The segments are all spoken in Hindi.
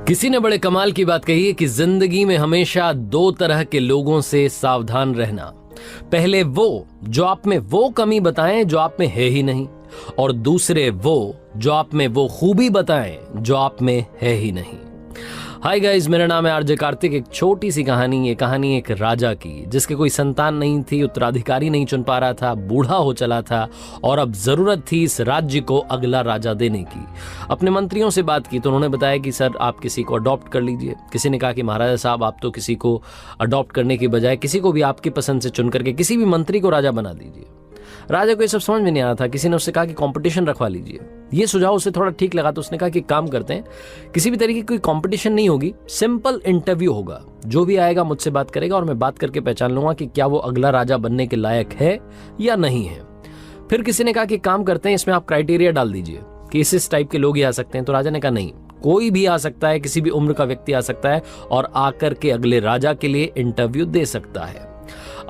किसी ने बड़े कमाल की बात कही है कि जिंदगी में हमेशा दो तरह के लोगों से सावधान रहना। पहले वो जो आप में वो कमी बताएं जो आप में है ही नहीं, और दूसरे वो जो आप में वो खूबी बताएं जो आप में है ही नहीं। हाय गाइस, मेरा नाम है आरजे कार्तिक। एक छोटी सी कहानी, ये कहानी एक राजा की जिसके कोई संतान नहीं थी, उत्तराधिकारी नहीं चुन पा रहा था, बूढ़ा हो चला था और अब जरूरत थी इस राज्य को अगला राजा देने की। अपने मंत्रियों से बात की तो उन्होंने बताया कि सर आप किसी को अडॉप्ट कर लीजिए। किसी ने कहा कि महाराजा साहब आप तो किसी को अडॉप्ट करने की बजाय किसी को भी आपकी पसंद से चुन करके किसी भी मंत्री को राजा बना दीजिए। राजा को ये सब समझ में नहीं आ रहा था। किसी ने उससे कहा कि कंपटीशन रखवा लीजिए। ये सुझाव उसे थोड़ा ठीक लगा तो उसने कहा कि काम करते हैं, किसी भी तरीके की कोई कंपटीशन नहीं होगी, सिंपल इंटरव्यू होगा। जो भी आएगा मुझसे बात करेगा और मैं बात करके पहचान लूंगा कि क्या वो अगला राजा बनने के लायक है या नहीं है। फिर किसी ने कहा कि काम करते हैं, इसमें आप क्राइटेरिया डाल दीजिए कि इस टाइप के लोग ही आ सकते हैं। तो राजा ने कहा नहीं, कोई भी आ सकता है, किसी भी उम्र का व्यक्ति आ सकता है और आकर के अगले राजा के लिए इंटरव्यू दे सकता है।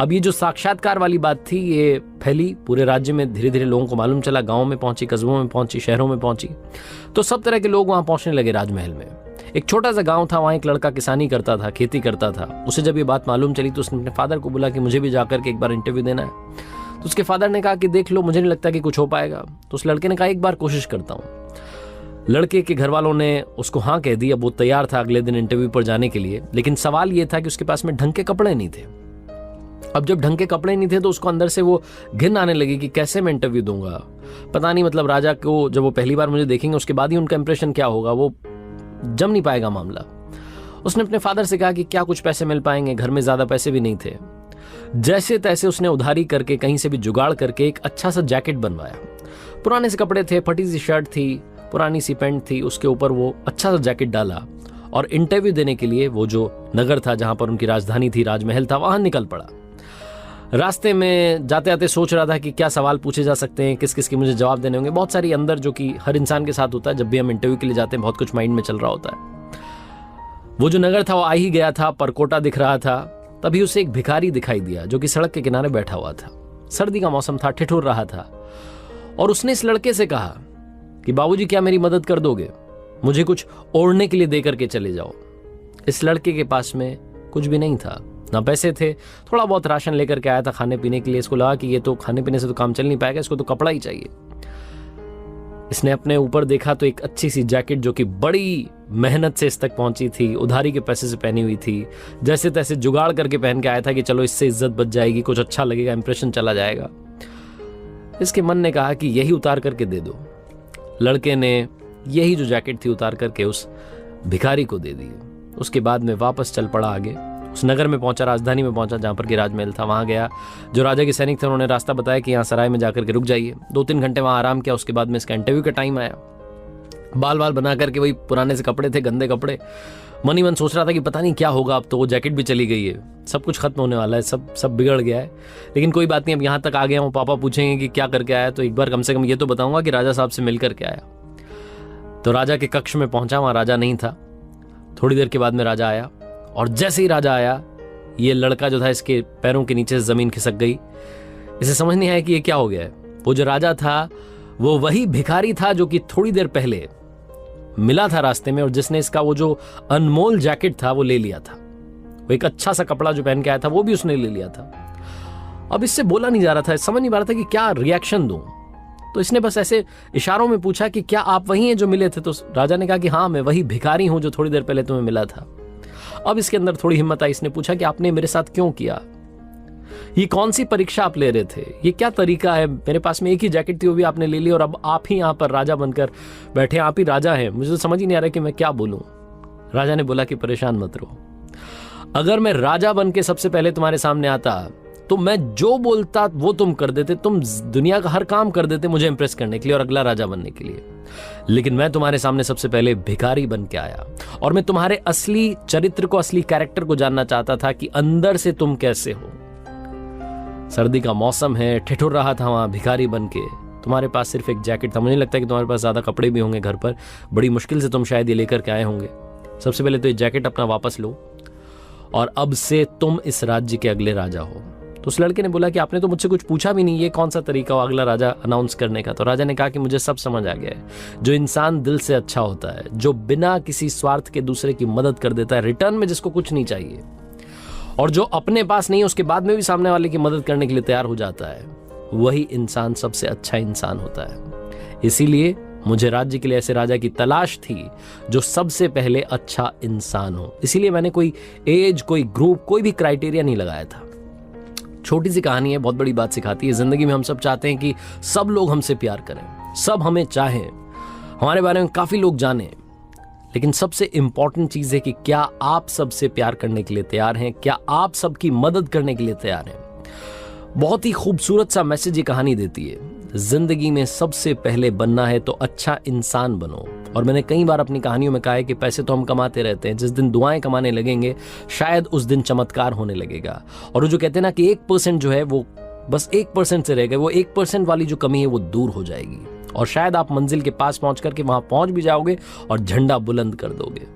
अब ये जो साक्षात्कार वाली बात थी ये फैली पूरे राज्य में, धीरे धीरे लोगों को मालूम चला, गांव में पहुंची, कस्बों में पहुंची, शहरों में पहुंची, तो सब तरह के लोग वहां पहुंचने लगे राजमहल में। एक छोटा सा गांव था, वहां एक लड़का किसानी करता था, खेती करता था। उसे जब ये बात मालूम चली तो उसने अपने फादर को बोला कि मुझे भी जाकर के एक बार इंटरव्यू देना है। तो उसके फादर ने कहा कि देख लो, मुझे नहीं लगता कि कुछ हो पाएगा। तो उस लड़के ने कहा एक बार कोशिश करता हूँ। लड़के के घर वालों ने उसको हाँ कह दी। अब वो तैयार था अगले दिन इंटरव्यू पर जाने के लिए, लेकिन सवाल ये था कि उसके पास में ढंग के कपड़े नहीं थे। अब जब ढंग के कपड़े नहीं थे तो उसको अंदर से वो घिन आने लगी कि कैसे मैं इंटरव्यू दूंगा, पता नहीं मतलब राजा को जब वो पहली बार मुझे देखेंगे उसके बाद ही उनका इंप्रेशन क्या होगा, वो जम नहीं पाएगा मामला। उसने अपने फादर से कहा कि क्या कुछ पैसे मिल पाएंगे, घर में ज्यादा पैसे भी नहीं थे। जैसे तैसे उसने उधारी करके कहीं से भी जुगाड़ करके एक अच्छा सा जैकेट बनवाया। पुराने से कपड़े थे, फटी सी शर्ट थी, पुरानी सी पैंट थी, उसके ऊपर वो अच्छा सा जैकेट डाला और इंटरव्यू देने के लिए वो जो नगर था जहां पर उनकी राजधानी थी, राजमहल था, वहां निकल पड़ा। रास्ते में जाते जाते सोच रहा था कि क्या सवाल पूछे जा सकते हैं, किस किस के मुझे जवाब देने होंगे। बहुत सारी अंदर, जो कि हर इंसान के साथ होता है जब भी हम इंटरव्यू के लिए जाते हैं, बहुत कुछ माइंड में चल रहा होता है। वो जो नगर था वो आ ही गया था, परकोटा दिख रहा था। तभी उसे एक भिखारी दिखाई दिया जो कि सड़क के किनारे बैठा हुआ था। सर्दी का मौसम था, ठिठुर रहा था और उसने इस लड़के से कहा कि बाबूजी क्या मेरी मदद कर दोगे, मुझे कुछ ओढ़ने के लिए दे करके चले जाओ। इस लड़के के पास में कुछ भी नहीं था, ना पैसे थे, थोड़ा बहुत राशन लेकर के आया था खाने पीने के लिए। इसको लगा कि ये तो खाने पीने से तो काम चल नहीं पाएगा, इसको तो कपड़ा ही चाहिए। इसने अपने ऊपर देखा तो एक अच्छी सी जैकेट जो कि बड़ी मेहनत से इस तक पहुंची थी, उधारी के पैसे से पहनी हुई थी, जैसे तैसे जुगाड़ करके पहन के आया था कि चलो इससे इज्जत बच जाएगी, कुछ अच्छा लगेगा, इंप्रेशन चला जाएगा। इसके मन ने कहा कि यही उतार करके दे दो। लड़के ने यही जो जैकेट थी उतार करके उस भिखारी को दे दी। उसके बाद में वापस चल पड़ा आगे। उस नगर में पहुंचा, राजधानी में पहुंचा जहां पर कि राजमहल था। वहां गया, जो राजा के सैनिक थे उन्होंने रास्ता बताया कि यहाँ सराय में जाकर के रुक जाइए। 2-3 घंटे वहां आराम किया। उसके बाद में इसका इंटरव्यू का टाइम आया। बाल बाल बना करके, वही पुराने से कपड़े थे, गंदे कपड़े। मन ही मन सोच रहा था कि पता नहीं क्या होगा, अब तो वो जैकेट भी चली गई है, सब कुछ खत्म होने वाला है, सब बिगड़ गया है। लेकिन कोई बात नहीं, अब यहाँ तक आ गया हूँ, पापा पूछेंगे कि क्या करके आया, तो एक बार कम से कम ये तो बताऊंगा कि राजा साहब से मिल करके आया। तो राजा के कक्ष में पहुंचा, वहां राजा नहीं था। थोड़ी देर के बाद में राजा आया और जैसे ही राजा आया, ये लड़का जो था इसके पैरों के नीचे से जमीन खिसक गई। इसे समझ नहीं आया कि ये क्या हो गया है। वो जो राजा था वो वही भिखारी था जो कि थोड़ी देर पहले मिला था रास्ते में और जिसने इसका वो जो अनमोल जैकेट था वो ले लिया था। वो एक अच्छा सा कपड़ा जो पहन के आया था वो भी उसने ले लिया था। अब इससे बोला नहीं जा रहा था, समझ नहीं पा रहा था कि क्या रिएक्शन दूं। तो इसने बस ऐसे इशारों में पूछा कि क्या आप वही हैं जो मिले थे। तो राजा ने कहा कि हाँ, मैं वही भिखारी हूं जो थोड़ी देर पहले तुम्हें मिला था। अब इसके अंदर थोड़ी हिम्मत आई। इसने पूछा कि आपने मेरे साथ क्यों किया, ये कौन सी परीक्षा आप ले रहे थे, ये क्या तरीका है, मेरे पास में एक ही जैकेट थी वो भी आपने ले ली और अब आप ही यहाँ पर राजा बनकर बैठे, आप ही राजा हैं। मुझे तो समझ ही नहीं आ रहा कि मैं क्या बोलूं। राजा ने बोला कि परेशान मत रहो, अगर मैं राजा बन के सबसे पहले तुम्हारे सामने आता तो मैं जो बोलता वो तुम कर देते, तुम दुनिया का हर काम कर देते मुझे इंप्रेस करने के लिए और अगला राजा बनने के लिए। लेकिन मैं तुम्हारे सामने सबसे पहले भिखारी बन के आया और मैं तुम्हारे असली चरित्र को, असली कैरेक्टर को जानना चाहता था कि अंदर से तुम कैसे हो। सर्दी का मौसम है, ठिठुर रहा था वहां भिखारी बन के। तुम्हारे पास सिर्फ एक जैकेट था, मुझे नहीं लगता कि तुम्हारे पास ज्यादा कपड़े भी होंगे घर पर, बड़ी मुश्किल से तुम शायद ये लेकर के आए होंगे। सबसे पहले तो ये जैकेट अपना वापस लो और अब से तुम इस राज्य के अगले राजा हो। तो तो उस लड़के ने बोला कि आपने तो मुझसे कुछ पूछा भी नहीं, ये कौन सा तरीका हो अगला राजा अनाउंस करने का। तो राजा ने कहा कि मुझे सब समझ आ गया है। जो इंसान दिल से अच्छा होता है, जो बिना किसी स्वार्थ के दूसरे की मदद कर देता है, रिटर्न में जिसको कुछ नहीं चाहिए, और जो अपने पास नहीं है उसके बाद में भी सामने वाले की मदद करने के लिए तैयार हो जाता है, वही इंसान सबसे अच्छा इंसान होता है। इसीलिए मुझे राज्य के लिए ऐसे राजा की तलाश थी जो सबसे पहले अच्छा इंसान हो। इसीलिए मैंने कोई एज, कोई ग्रुप, कोई भी क्राइटेरिया नहीं लगाया था। छोटी सी कहानी है, बहुत बड़ी बात सिखाती है। जिंदगी में हम सब चाहते हैं कि सब लोग हमसे प्यार करें, सब हमें चाहें, हमारे बारे में काफी लोग जानें, लेकिन सबसे इंपॉर्टेंट चीज है कि क्या आप सबसे प्यार करने के लिए तैयार हैं, क्या आप सबकी मदद करने के लिए तैयार हैं। बहुत ही खूबसूरत सा मैसेज ये कहानी देती है। जिंदगी में सबसे पहले बनना है तो अच्छा इंसान बनो। और मैंने कई बार अपनी कहानियों में कहा है कि पैसे तो हम कमाते रहते हैं, जिस दिन दुआएं कमाने लगेंगे शायद उस दिन चमत्कार होने लगेगा। और वो जो कहते हैं ना कि 1% जो है वो बस 1% से रह गए, वो 1% वाली जो कमी है वो दूर हो जाएगी और शायद आप मंजिल के पास पहुंच करके वहां पहुंच भी जाओगे और झंडा बुलंद कर दोगे।